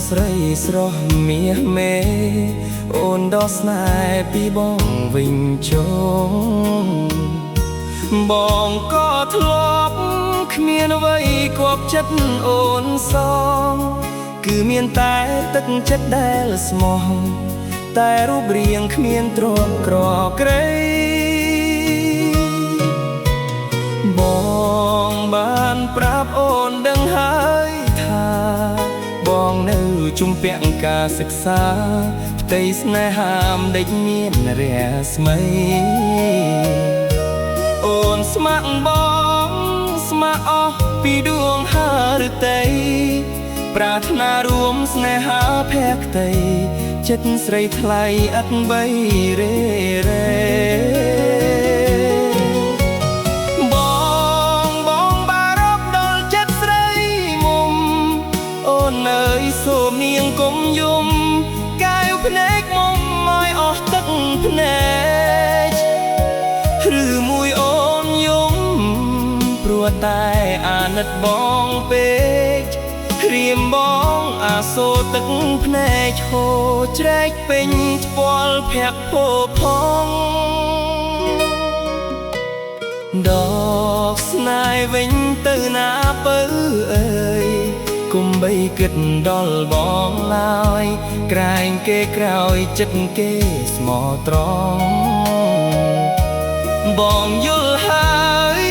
ស្រីស្រស់មាសមេអូនដោះស្នេហ៍ពីបងវិញចុងបងក៏ធ្លាប់គ្មានអ្វីគប់ចិត្តអូនសងគឺមានតែទឹកចិត្តដែលស្មោះតែរូបរាងគ្មានទ្រព្យក្រក្រៃបងបានប្រាប់អូនដឹងហើយថាបងនៅជំពាក់ការសិក្សាផ្ទៃស្នេហាមិនដេចមានរស្មីអូនស្ម័គ្របងស្ម័គ្រអស់ពីដួងហើរតីប្រាថ្នារួមស្នេហាភក្តីចិត្តស្រីថ្លៃអត់បីរេរេបងបារម្ភដល់ចិត្តស្រីមុំអូនអើយសូមនាងកុំយំកែវភ្នែកមុំឲ្យអស់ទឹកភ្នែកឬមួយអូនយំព្រោះតែអាណិតបងពេករៀមបងអាសូរទឹកភ្នែកហូរជ្រែកពេញស្ពាល់ភ័ក្រពោផងដកស្នេហ៍វិញទៅណាពៅអើយគុំបីគិតដល់បងឡើយក្រែងគេក្រោយចិត្តគេស្មោះត្រង់បងយល់ហើយ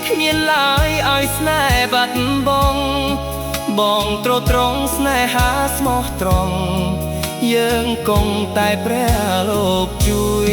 គ្មានឡើយឲ្យស្នេហ៍បាត់បង់បងទ្រទ្រង់ស្នេហាស្មោះត្រង់យើងគង់តែព្រះលោកជួយ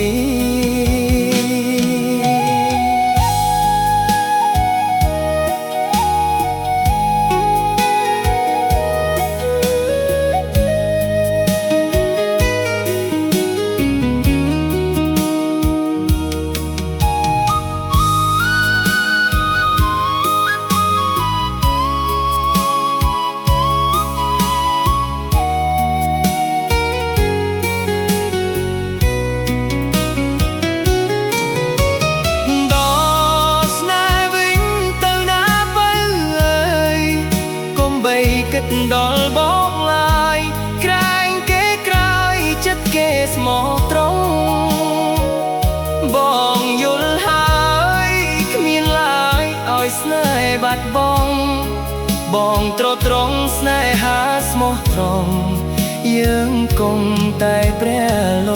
គិតដល់បងឡើយក្រែងគេក្រោយចិត្តគេស្មោះត្រង់បងយល់ហើយគ្មានឡើយឲ្យស្នេហ៍បាត់បង់បងទ្រទ្រង់ស្នេហាស្មោះត្រង់យើងគង់តែព្រះលោក